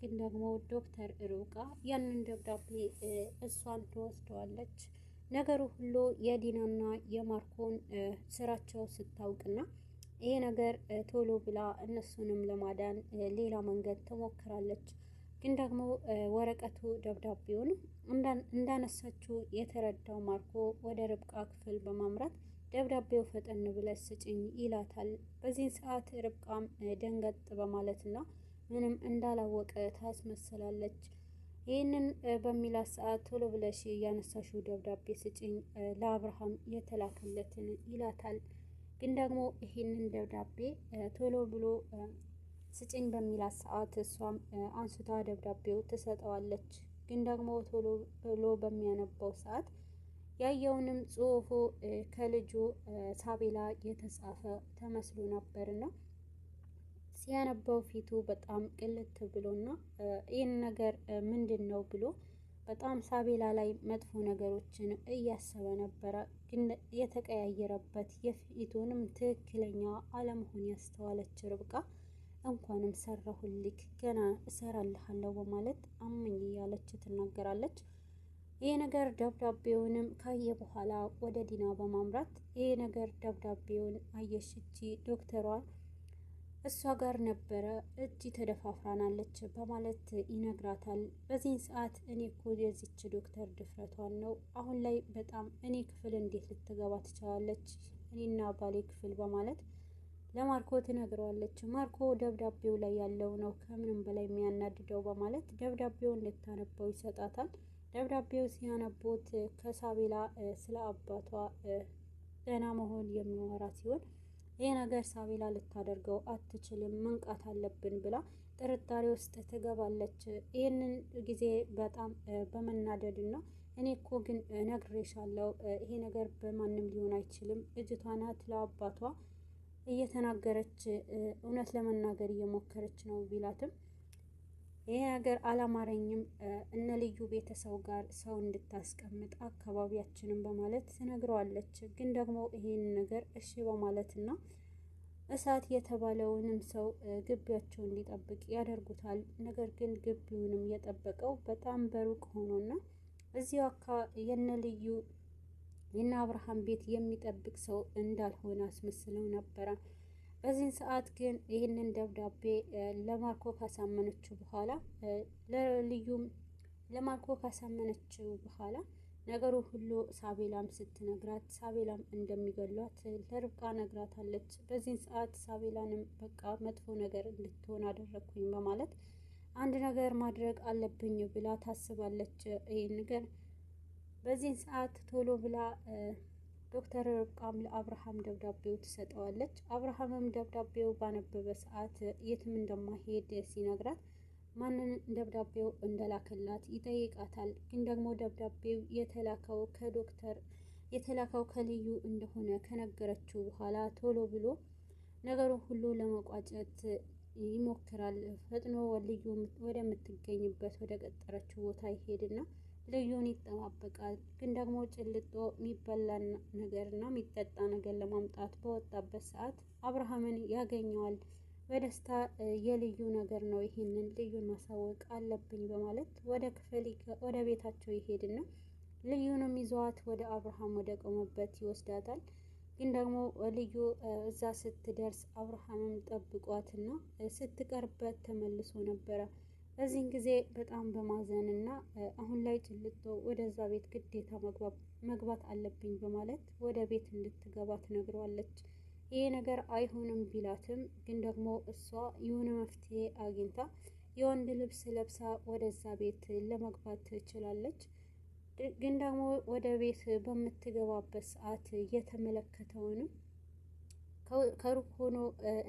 ግን ደግሞ ዶክተር ርብቃ ያንን ደብዳቤ እሷን ትወስደዋለች። ነገሩ ሁሉ የዲናና የማርኮን ስራቸው ስታውቅና ይሄ ነገር ቶሎ ብላ እነሱንም ለማዳን ሌላ መንገድ ትሞክራለች። ግን ደግሞ ወረቀቱ ደብዳቤውን እንዳነሳችው የተረዳው ማርኮ ወደ ርብቃ ክፍል በማምራት ደብዳቤው ፈጠን ብለሽ ስጭኝ ይላታል። በዚህን ሰዓት ርብቃም ደንገጥ በማለትና ምንም እንዳላወቀ ታስመስላለች። ይህንን በሚላት ሰዓት ቶሎ ብለሽ ያነሳሽው ደብዳቤ ስጭኝ ለአብርሃም የተላከለትን ይላታል። ግን ደግሞ ይህንን ደብዳቤ ቶሎ ብሎ ስጭኝ በሚላት ሰዓት እሷም አንስታ ደብዳቤው ትሰጠዋለች። ግን ደግሞ ቶሎ ብሎ በሚያነባው ሰዓት ያየውንም ጽሑፉ ከልጁ ሳቤላ የተጻፈ ተመስሎ ነበርና ሲያነበው ፊቱ በጣም ቅልት ብሎና ይህን ነገር ምንድን ነው ብሎ በጣም ሳቤላ ላይ መጥፎ ነገሮችን እያሰበ ነበረ። ግን የተቀያየረበት የፊቱንም ትክክለኛ አለመሆን ያስተዋለች ርብቃ እንኳንም ሰራሁልክ ገና እሰራልሃለሁ በማለት አመኝ እያለች ትናገራለች። ይሄ ነገር ደብዳቤውንም ካየ በኋላ ወደ ዲና በማምራት ይሄ ነገር ደብዳቤውን አየሽቺ ዶክተሯ እሷ ጋር ነበረ እጅ ተደፋፍራናለች በማለት ይነግራታል። በዚህን ሰዓት እኔ እኮ የዚች ዶክተር ድፍረቷን ነው አሁን ላይ በጣም እኔ ክፍል እንዴት ልትገባ ትችላለች እኔና ባሌ ክፍል በማለት ለማርኮ ትነግረዋለች። ማርኮ ደብዳቤው ላይ ያለው ነው ከምንም በላይ የሚያናድደው በማለት ደብዳቤውን ልታነበው ይሰጣታል። ደብዳቤው ሲያነቡት ከሳቤላ ስለ አባቷ ደህና መሆን የሚወራ ሲሆን ይህ ነገር ሳቤላ ልታደርገው አትችልም መንቃት አለብን ብላ ጥርጣሬ ውስጥ ትገባለች። ይህንን ጊዜ በጣም በመናደድና እኔ እኮ ግን ነግሬሻለሁ ይሄ ነገር በማንም ሊሆን አይችልም ልጅቷ ናት ለአባቷ እየተናገረች እውነት ለመናገር እየሞከረች ነው ቢላትም ይሄ ነገር አላማረኝም እነ ልዩ ቤተሰብ ጋር ሰው እንድታስቀምጥ አካባቢያችንን በማለት ትነግረዋለች። ግን ደግሞ ይሄን ነገር እሺ በማለትና እሳት የተባለውንም ሰው ግቢያቸው እንዲጠብቅ ያደርጉታል። ነገር ግን ግቢውንም የጠበቀው በጣም በሩቅ ሆኖና እዚሁ የነ ልዩ የነ አብርሃም ቤት የሚጠብቅ ሰው እንዳልሆነ አስመስለው ነበረ። በዚህን ሰዓት ግን ይህንን ደብዳቤ ለማርኮ ካሳመነችው በኋላ ለማርኮ ካሳመነችው በኋላ ነገሩ ሁሉ ሳቤላም ስትነግራት ሳቤላም እንደሚገሏት ለርብቃ ነግራታለች። በዚህን ሰዓት ሳቤላንም በቃ መጥፎ ነገር እንድትሆን አደረግኩኝ በማለት አንድ ነገር ማድረግ አለብኝ ብላ ታስባለች። ይህን ነገር በዚህን ሰዓት ቶሎ ብላ ዶክተር ርብቃም ለአብርሃም ደብዳቤው ትሰጠዋለች። አብርሃምም ደብዳቤው ባነበበ ሰዓት የትም እንደማይሄድ ሲነግራት ማንን ደብዳቤው እንደላከላት ይጠይቃታል። ግን ደግሞ ደብዳቤው የተላከው ከልዩ እንደሆነ ከነገረችው በኋላ ቶሎ ብሎ ነገሩ ሁሉ ለመቋጨት ይሞክራል። ፈጥኖ ልዩ ወደምትገኝበት ወደ ቀጠረችው ቦታ ይሄድና ልዩን ይጠባበቃል። ግን ደግሞ ጭልጦ የሚበላ ነገርና የሚጠጣ ነገር ለማምጣት በወጣበት ሰዓት አብርሃምን ያገኘዋል። በደስታ የልዩ ነገር ነው ይሄንን ልዩን ማሳወቅ አለብኝ በማለት ወደ ቤታቸው ይሄድና ልዩንም ይዘዋት ወደ አብርሃም ወደ ቆመበት ይወስዳታል። ግን ደግሞ ልዩ እዛ ስትደርስ አብርሃምም ጠብቋትና ስትቀርበት ተመልሶ ነበረ። በዚህን ጊዜ በጣም በማዘንና አሁን ላይ ጭልጦ ወደዛ ቤት ግዴታ መግባት አለብኝ በማለት ወደ ቤት እንድትገባ ትነግረዋለች። ይሄ ነገር አይሆንም ቢላትም ግን ደግሞ እሷ የሆነ መፍትሄ አግኝታ የወንድ ልብስ ለብሳ ወደዛ ቤት ለመግባት ትችላለች። ግን ደግሞ ወደ ቤት በምትገባበት ሰዓት የተመለከተውንም ከሩቅ ሆኖ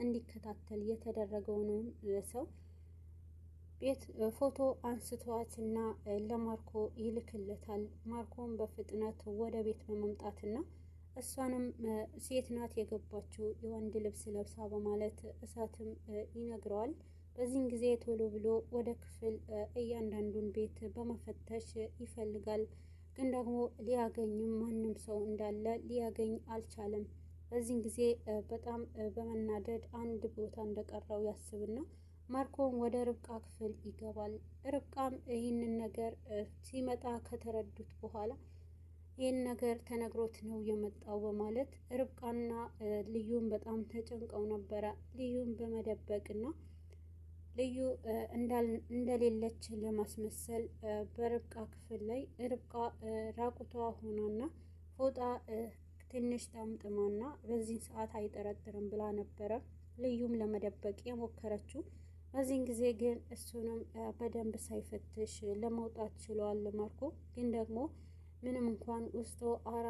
እንዲከታተል የተደረገውንም ሰው ቤት ፎቶ አንስቷትና ለማርኮ ይልክለታል። ማርኮም በፍጥነት ወደ ቤት በመምጣትና እሷንም ሴት ናት የገባችው የወንድ ልብስ ለብሳ በማለት እሳትም ይነግረዋል። በዚህን ጊዜ ቶሎ ብሎ ወደ ክፍል እያንዳንዱን ቤት በመፈተሽ ይፈልጋል። ግን ደግሞ ሊያገኝም ማንም ሰው እንዳለ ሊያገኝ አልቻለም። በዚህን ጊዜ በጣም በመናደድ አንድ ቦታ እንደቀረው ያስብና ማርኮም ወደ ርብቃ ክፍል ይገባል። ርብቃም ይህንን ነገር ሲመጣ ከተረዱት በኋላ ይህን ነገር ተነግሮት ነው የመጣው በማለት ርብቃና ልዩም በጣም ተጨንቀው ነበረ። ልዩም በመደበቅና ልዩ እንደሌለች ለማስመሰል በርብቃ ክፍል ላይ ርብቃ ራቁቷ ሆናና ፎጣ ትንሽ ጠምጥማና በዚህ ሰዓት አይጠረጥርም ብላ ነበረ ልዩም ለመደበቅ የሞከረችው። በዚህን ጊዜ ግን እሱንም በደንብ ሳይፈትሽ ለመውጣት ችሏል። ማርኮ ግን ደግሞ ምንም እንኳን ውስጡ አራ